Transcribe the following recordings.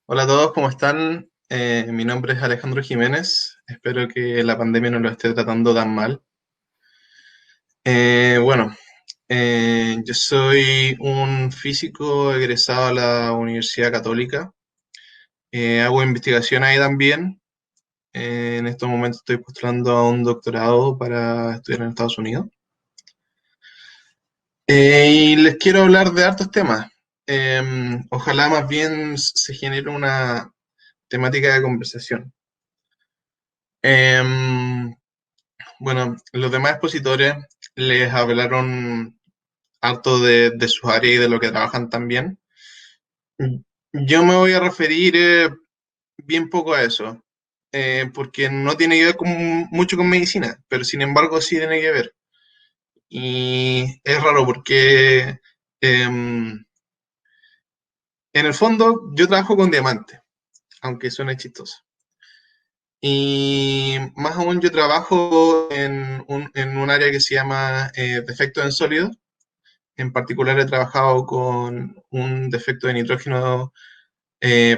Hola a todos, ¿cómo están? Mi nombre es Alejandro Jiménez. Espero que la pandemia no lo esté tratando tan mal. Bueno, yo soy un físico egresado a la Universidad Católica. Hago investigación ahí también. En estos momentos estoy postulando a un doctorado para estudiar en Estados Unidos. Y les quiero hablar de hartos temas. Ojalá más bien se genere una temática de conversación. Em, Bueno, los demás expositores les hablaron harto de su área y de lo que trabajan también. Yo me voy a referir bien poco a eso, porque no tiene que ver mucho con medicina, pero sin embargo sí tiene que ver. Y es raro porque en el fondo yo trabajo con diamantes, aunque suene chistoso. Y más aún yo trabajo en un área que se llama defectos en sólidos. En particular he trabajado con un defecto de nitrógeno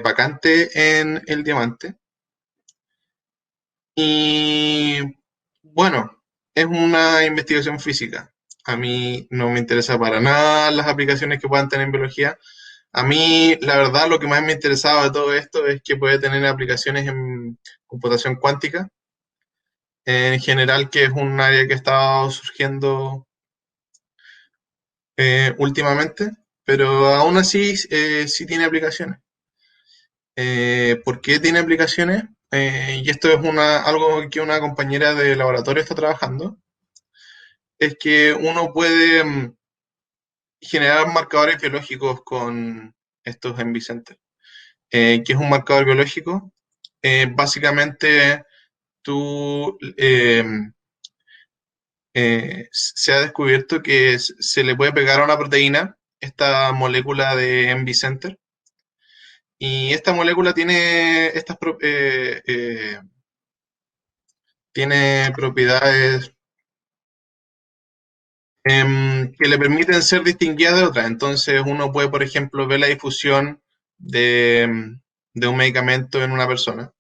vacante en el diamante. Y bueno, es una investigación física. A mí no me interesa para nada las aplicaciones que puedan tener en biología. A mí, la verdad, lo que más me interesaba de todo esto es que puede tener aplicaciones en computación cuántica, en general, que es un área que ha estado surgiendo últimamente, pero aún así sí tiene aplicaciones. ¿Por qué tiene aplicaciones? Y esto es algo que una compañera de laboratorio está trabajando, es que uno puede generar marcadores biológicos con estos envicentes. ¿Qué es un marcador biológico? Básicamente, tú, se ha descubierto que se le puede pegar a una proteína esta molécula de envicenter, y esta molécula tiene propiedades que le permiten ser distinguidas de otras. Entonces uno puede, por ejemplo, ver la difusión de un medicamento en una persona.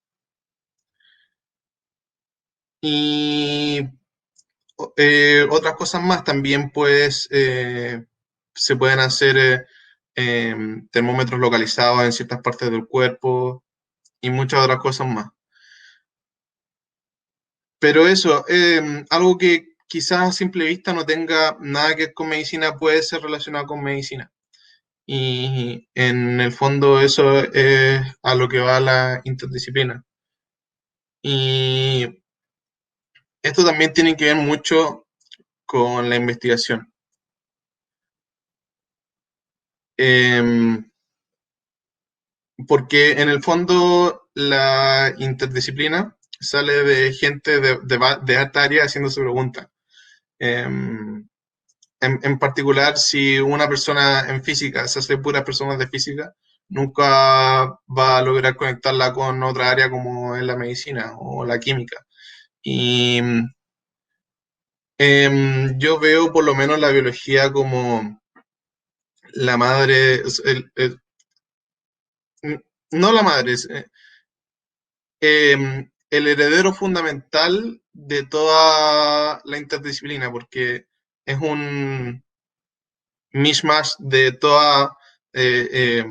Y otras cosas más también, pues, se pueden hacer termómetros localizados en ciertas partes del cuerpo y muchas otras cosas más. Pero eso, algo que quizás a simple vista no tenga nada que ver con medicina, puede ser relacionado con medicina. Y en el fondo eso es a lo que va la interdisciplina. Y esto también tiene que ver mucho con la investigación. Porque en el fondo la interdisciplina sale de gente de alta área haciéndose preguntas. En particular, si una persona en física se hace puras personas de física, nunca va a lograr conectarla con otra área como es la medicina o la química. Y yo veo por lo menos la biología como la madre, no la madre, el heredero fundamental de toda la interdisciplina, porque es un mishmash de toda eh, eh,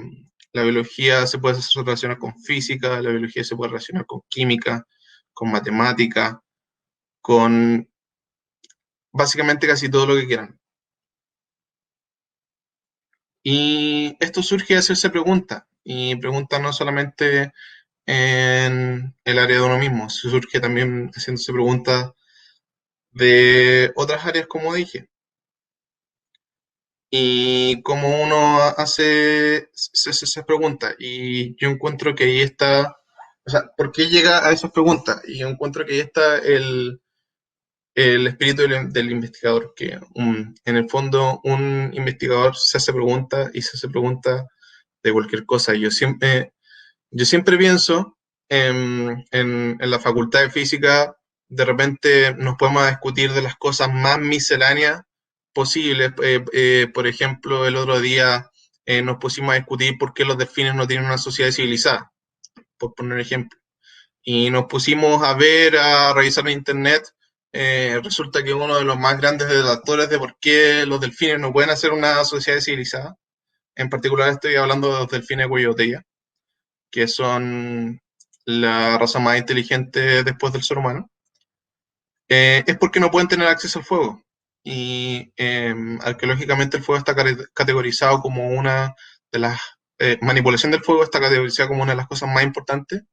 la biología. Se puede relacionar con física, la biología se puede relacionar con química, con matemática, con básicamente casi todo lo que quieran. Y esto surge de hacerse preguntas, y preguntas no solamente en el área de uno mismo, se surge también haciéndose preguntas de otras áreas, como dije. Y como uno se hace esas preguntas, y yo encuentro que ahí está, o sea, ¿por qué llega a esas preguntas? Y yo encuentro que ahí está el espíritu del investigador, que en el fondo un investigador se hace preguntas y se hace preguntas de cualquier cosa. Yo siempre pienso en la facultad de física. De repente nos podemos discutir de las cosas más misceláneas posibles. Por ejemplo, el otro día nos pusimos a discutir por qué los delfines no tienen una sociedad civilizada, por poner ejemplo. Y nos pusimos a ver, a revisar en internet. Resulta que uno de los más grandes detractores de por qué los delfines no pueden hacer una sociedad civilizada, en particular estoy hablando de los delfines cuello botella, que son la raza más inteligente después del ser humano, es porque no pueden tener acceso al fuego. Y arqueológicamente el fuego está categorizado como una de las... manipulación del fuego está categorizada como una de las cosas más importantes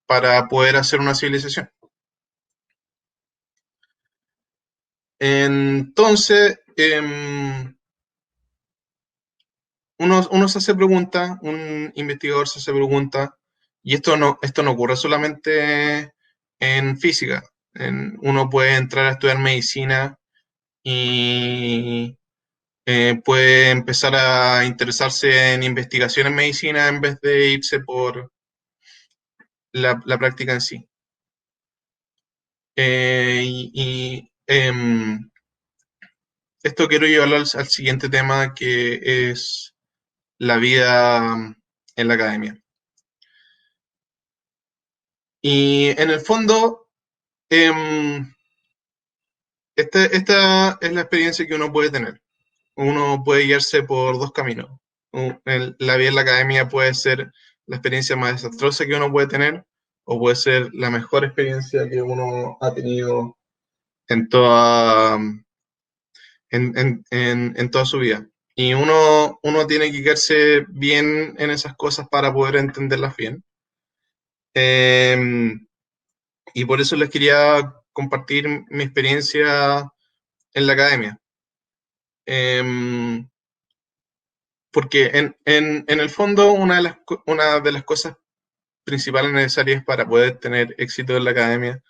para poder hacer una civilización. Entonces, uno se hace preguntas, un investigador se hace preguntas, y esto no ocurre solamente en física. Uno puede entrar a estudiar medicina y puede empezar a interesarse en investigación en medicina en vez de irse por la práctica en sí. Esto quiero llevarlo al siguiente tema, que es la vida en la academia. Y en el fondo, esta es la experiencia que uno puede tener. Uno puede guiarse por dos caminos. La vida en la academia puede ser la experiencia más desastrosa que uno puede tener, o puede ser la mejor experiencia que uno ha tenido en toda, en toda su vida. Y uno tiene que quedarse bien en esas cosas para poder entenderlas bien. Y por eso les quería compartir mi experiencia en la academia. Porque en el fondo una de las cosas principales necesarias para poder tener éxito en la academia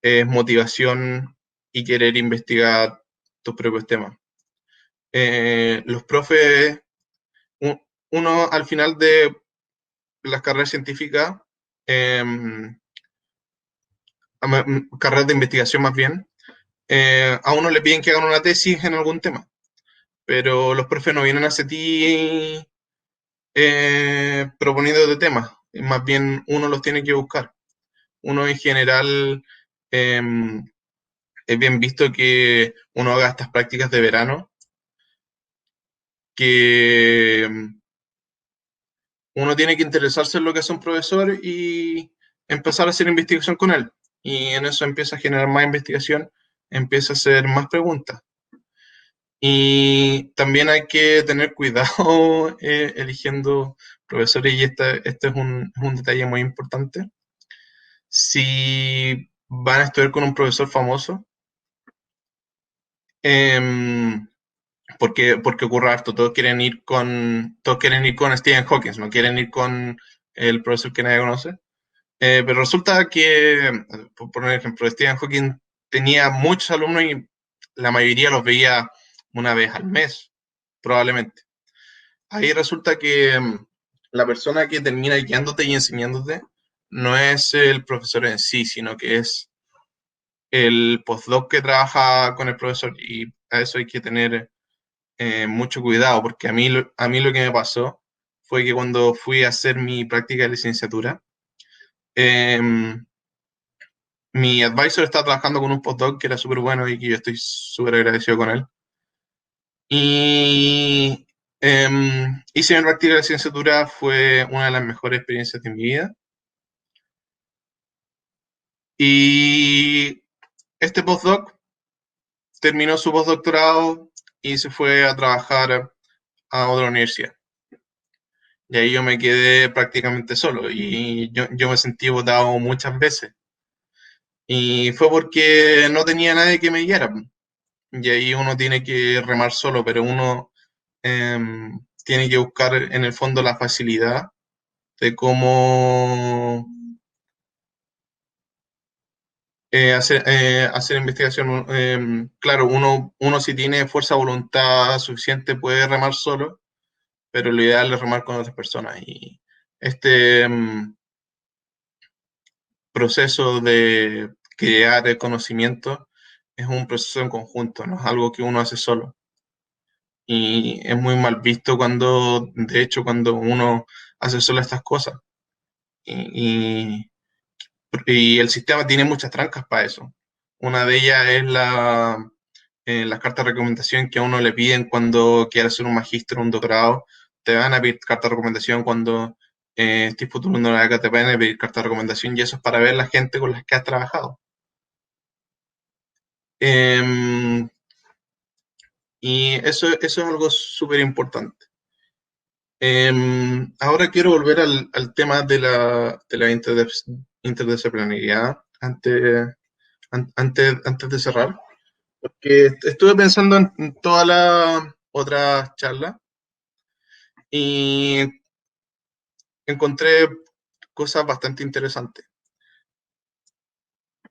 es motivación y querer investigar tus propios temas. Los profes, uno al final de las carreras científicas, eh, carreras de investigación más bien, a uno le piden que hagan una tesis en algún tema, pero los profes no vienen hacia ti proponiendo de temas, más bien uno los tiene que buscar. Uno en general eh, es bien visto que uno haga estas prácticas de verano, que uno tiene que interesarse en lo que hace un profesor y empezar a hacer investigación con él. Y en eso empieza a generar más investigación, empieza a hacer más preguntas. Y también hay que tener cuidado eligiendo profesores, y este es un detalle muy importante. Si van a estudiar con un profesor famoso, eh, porque ocurre harto, todos quieren ir con Stephen Hawking, no quieren ir con el profesor que nadie conoce. Pero resulta que, por poner ejemplo, Stephen Hawking tenía muchos alumnos y la mayoría los veía una vez al mes, probablemente. Ahí resulta que la persona que termina guiándote y enseñándote no es el profesor en sí, sino que es el postdoc que trabaja con el profesor, y a eso hay que tener mucho cuidado, porque a mí lo que me pasó fue que cuando fui a hacer mi práctica de licenciatura, eh, mi advisor estaba trabajando con un postdoc que era súper bueno y que yo estoy súper agradecido con él. Y hice mi práctica de licenciatura, fue una de las mejores experiencias de mi vida. Y este postdoc terminó su postdoctorado y se fue a trabajar a otra universidad. Y ahí yo me quedé prácticamente solo y yo me sentí botado muchas veces. Y fue porque no tenía nadie que me guiara. Y ahí uno tiene que remar solo, pero uno tiene que buscar en el fondo la facilidad de cómo hacer investigación. Claro, uno si tiene fuerza de voluntad suficiente puede remar solo, pero lo ideal es remar con otras personas. Y este proceso de crear el conocimiento es un proceso en conjunto, no es algo que uno hace solo. y es muy mal visto cuando, de hecho, cuando uno hace solo estas cosas. Y, y el sistema tiene muchas trancas para eso. Una de ellas es las cartas de recomendación que a uno le piden cuando quiere hacer un magíster o un doctorado. Te van a pedir carta de recomendación cuando estés postulando una beca, te van a pedir carta de recomendación y eso es para ver la gente con la que has trabajado. Em, y eso es algo súper importante. Ahora quiero volver al tema de la interdisciplinaridad antes de cerrar, porque estuve pensando en todas las otras charlas y encontré cosas bastante interesantes.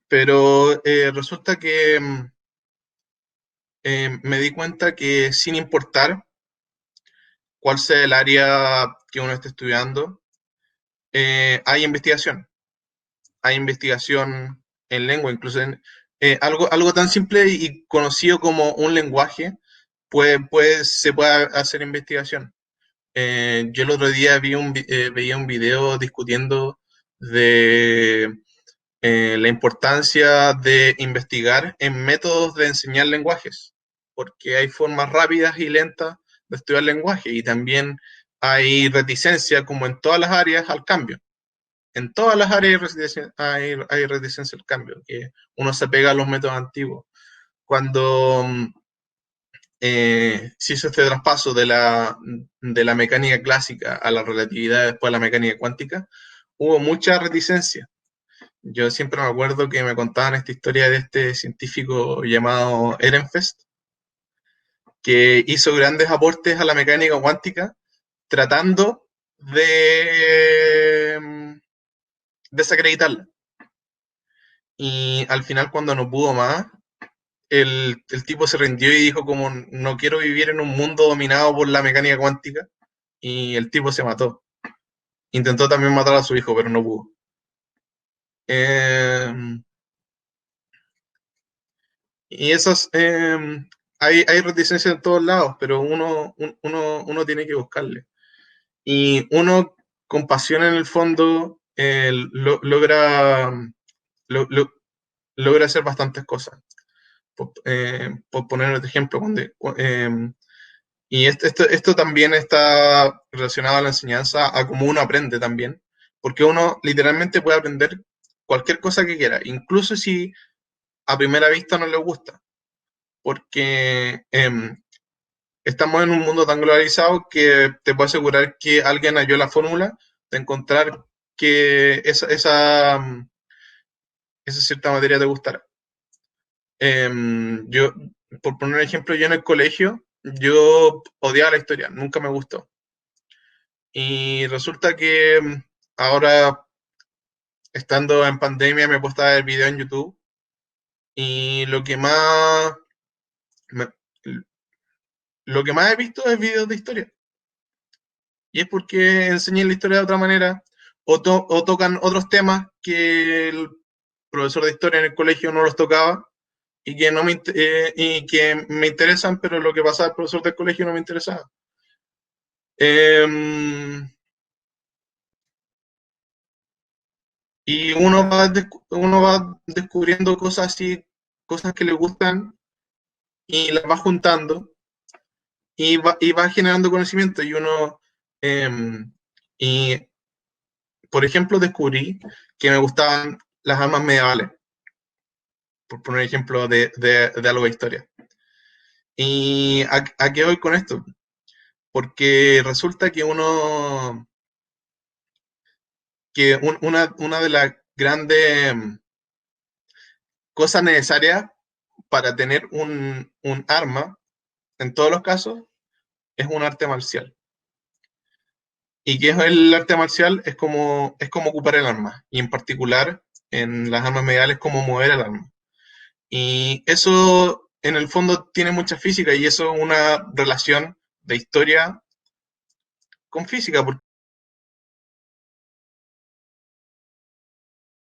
Pero resulta que me di cuenta que sin importar cuál sea el área que uno esté estudiando, hay investigación. Hay investigación en lengua, incluso algo tan simple y conocido como un lenguaje, se puede hacer investigación. Yo el otro día veía un video discutiendo de la importancia de investigar en métodos de enseñar lenguajes, porque hay formas rápidas y lentas de estudiar lenguaje y también hay reticencia, como en todas las áreas, al cambio. En todas las áreas hay reticencia al cambio, que uno se pega a los métodos antiguos. Cuando se hizo este traspaso de la mecánica clásica a la relatividad, después a la mecánica cuántica, hubo mucha reticencia. Yo siempre me acuerdo que me contaban esta historia de este científico llamado Ehrenfest, que hizo grandes aportes a la mecánica cuántica tratando de desacreditarla. Y al final, cuando no pudo más, el tipo se rindió y dijo como no quiero vivir en un mundo dominado por la mecánica cuántica, y el tipo se mató. Intentó también matar a su hijo, pero no pudo. Eh, y esas, hay reticencia en todos lados, pero uno tiene que buscarle. Y uno con pasión en el fondo lo- logra hacer bastantes cosas. Por poner otro ejemplo, y esto también está relacionado a la enseñanza, a cómo uno aprende también, porque uno literalmente puede aprender cualquier cosa que quiera, incluso si a primera vista no le gusta, porque estamos en un mundo tan globalizado que te puedo asegurar que alguien halló la fórmula de encontrar que esa cierta materia te gustará. Yo, por poner un ejemplo, yo en el colegio, yo odiaba la historia, nunca me gustó. Y resulta que ahora, estando en pandemia, me he puesto a ver videos en YouTube y me- lo que más he visto es videos de historia. Y es porque enseñan la historia de otra manera o tocan otros temas que el profesor de historia en el colegio no los tocaba y que, no y que me interesan, pero lo que pasaba el profesor del colegio no me interesaba. Em, y uno va descubriendo cosas así, cosas que le gustan y las va juntando y va generando conocimiento y y por ejemplo, descubrí que me gustaban las armas medievales, por poner ejemplo de algo de historia. ¿Y a qué voy con esto? Porque resulta una de las grandes cosas necesarias para tener un arma, en todos los casos, es un arte marcial. ¿Y qué es el arte marcial? Es como ocupar el arma, y en particular en las armas medievales, cómo mover el arma. Y eso en el fondo tiene mucha física y eso es una relación de historia con física, porque